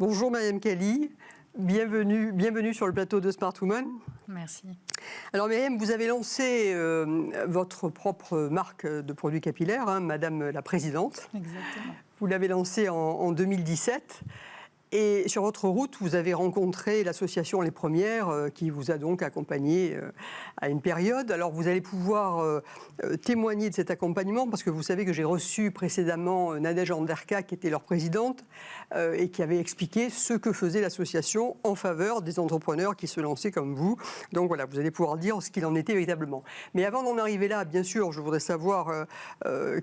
Bonjour Myriam Kali, bienvenue sur le plateau de Smart Woman. Merci. Alors Myriam, vous avez lancé votre propre marque de produits capillaires, hein, Madame la Présidente. Exactement. Vous l'avez lancée en 2017. Et sur votre route, vous avez rencontré l'association Les Premières qui vous a donc accompagné à une période. Alors vous allez pouvoir témoigner de cet accompagnement parce que vous savez que j'ai reçu précédemment Nadège Anderka qui était leur présidente et qui avait expliqué ce que faisait l'association en faveur des entrepreneurs qui se lançaient comme vous. Donc voilà, vous allez pouvoir dire ce qu'il en était véritablement. Mais avant d'en arriver là, bien sûr, je voudrais savoir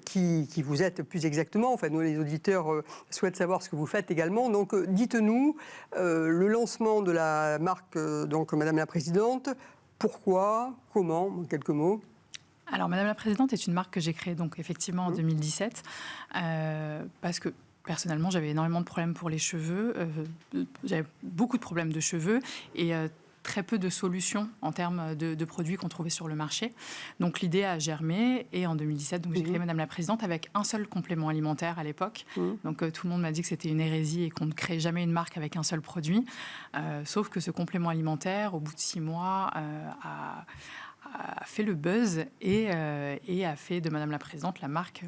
qui vous êtes plus exactement. Enfin, nous les auditeurs souhaitent savoir ce que vous faites également. Donc dites-nous le lancement de la marque, donc Madame la Présidente, pourquoi, comment, en quelques mots. Alors, Madame la Présidente est une marque que j'ai créée donc effectivement en 2017 parce que personnellement, j'avais énormément de problèmes pour les cheveux. J'avais beaucoup de problèmes de cheveux et très peu de solutions en termes de produits qu'on trouvait sur le marché. Donc l'idée a germé et en 2017, donc, j'ai créé Madame la Présidente avec un seul complément alimentaire à l'époque. Donc tout le monde m'a dit que c'était une hérésie et qu'on ne crée jamais une marque avec un seul produit. Sauf que ce complément alimentaire, au bout de 6 mois, a fait le buzz et a fait de Madame la Présidente la marque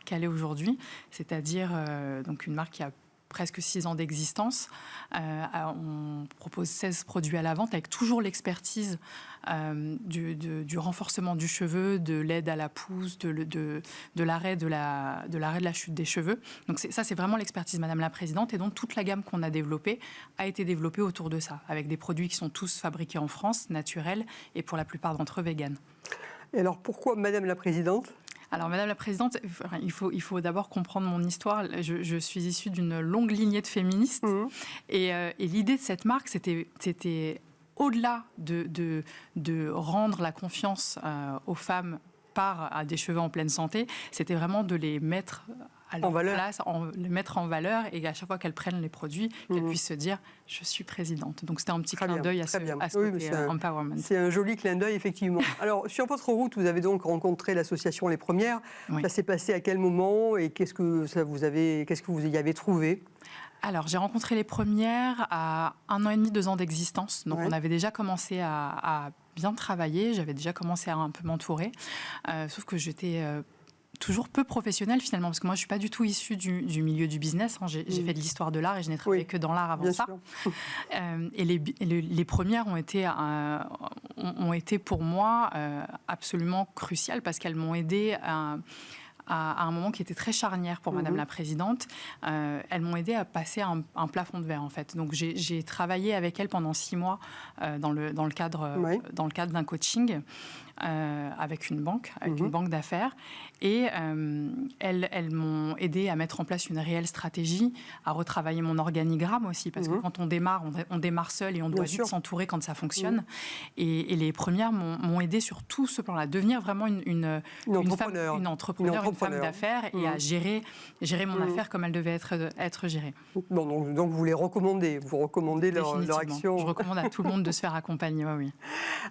qu'elle est aujourd'hui, c'est-à-dire donc une marque qui a presque 6 ans d'existence. On propose 16 produits à la vente avec toujours l'expertise du renforcement du cheveu, de l'aide à la pousse, de l'arrêt de la chute des cheveux. Donc ça, c'est vraiment l'expertise Madame la Présidente. Et donc, toute la gamme qu'on a développée a été développée autour de ça, avec des produits qui sont tous fabriqués en France, naturels, et pour la plupart d'entre eux, véganes. Et alors, pourquoi Madame la Présidente ? Alors, Madame la Présidente, il faut d'abord comprendre mon histoire. Je suis issue d'une longue lignée de féministes. Et l'idée de cette marque, c'était au-delà de rendre la confiance aux femmes par des cheveux en pleine santé, c'était vraiment de les mettre à leur place, les mettre en valeur et à chaque fois qu'elles prennent les produits, qu'elles puissent se dire « je suis présidente ». Donc c'était un petit clin d'œil à ce côté empowerment. C'est un joli clin d'œil, effectivement. Alors, sur votre route, vous avez donc rencontré l'association Les Premières. Oui. Ça s'est passé à quel moment et qu'est-ce que vous y avez trouvé ? Alors, j'ai rencontré Les Premières à 1 an et demi, 2 ans d'existence. Donc, on avait déjà commencé à bien travailler. J'avais déjà commencé à un peu m'entourer. Sauf que j'étais toujours peu professionnelle, finalement, parce que moi, je ne suis pas du tout issue du milieu du business. J'ai fait de l'histoire de l'art et je n'ai travaillé que dans l'art avant ça. Et les Premières ont été pour moi absolument cruciales parce qu'elles m'ont aidée à un moment qui était très charnière pour Madame la Présidente. Elles m'ont aidé à passer un plafond de verre, en fait. Donc, j'ai travaillé avec elles pendant 6 mois dans le cadre d'un coaching avec une banque d'affaires. Et elles m'ont aidé à mettre en place une réelle stratégie, à retravailler mon organigramme aussi, parce que quand on démarre seul et on doit vite s'entourer quand ça fonctionne. Et les Premières m'ont aidé sur tout ce plan-là, devenir vraiment une entrepreneur, une femme d'affaires et à gérer mon affaire comme elle devait être gérée. Bon, donc vous les recommandez, leur action. Je recommande à tout le monde de se faire accompagner, oui.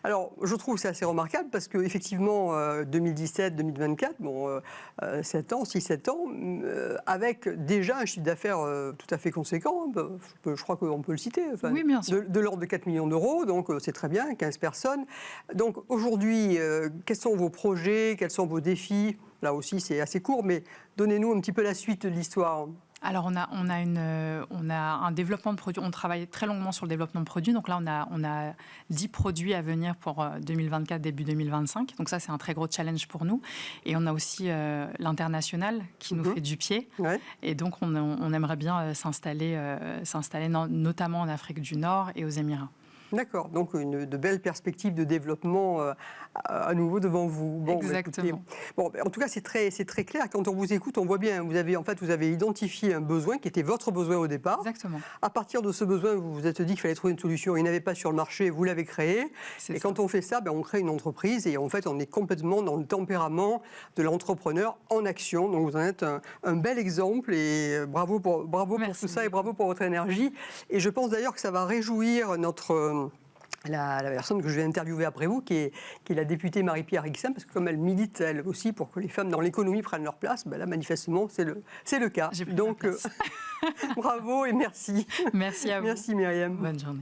Alors, je trouve que c'est assez remarquable parce qu'effectivement, 2017-2024, 6-7 ans, avec déjà un chiffre d'affaires tout à fait conséquent, je crois qu'on peut le citer, oui, bien sûr. De l'ordre de 4 millions d'euros, donc c'est très bien, 15 personnes. Donc aujourd'hui, quels sont vos projets, quels sont vos défis ? Là aussi, c'est assez court, mais donnez-nous un petit peu la suite de l'histoire. Alors, on a un développement de produits. On travaille très longuement sur le développement de produits. Donc là, on a 10 produits à venir pour 2024, début 2025. Donc ça, c'est un très gros challenge pour nous. Et on a aussi l'international qui nous fait du pied. Ouais. Et donc, on aimerait bien s'installer notamment en Afrique du Nord et aux Émirats. D'accord, donc de belles perspectives de développement à nouveau devant vous. Bon, exactement. En tout cas, c'est très clair. Quand on vous écoute, on voit bien, vous avez identifié un besoin qui était votre besoin au départ. Exactement. À partir de ce besoin, vous vous êtes dit qu'il fallait trouver une solution. Il n'avait pas sur le marché, vous l'avez créé. Et quand on fait ça, on crée une entreprise et en fait, on est complètement dans le tempérament de l'entrepreneur en action. Donc, vous en êtes un bel exemple et bravo pour tout ça et bravo pour votre énergie. Et je pense d'ailleurs que ça va réjouir la personne que je vais interviewer après vous, qui est la députée Marie-Pierre Rixain, parce que comme elle milite, elle aussi, pour que les femmes dans l'économie prennent leur place, ben là, manifestement, c'est le cas. J'ai pris Donc, ma place. bravo et merci. Merci à vous. Merci Myriam. Bonne journée.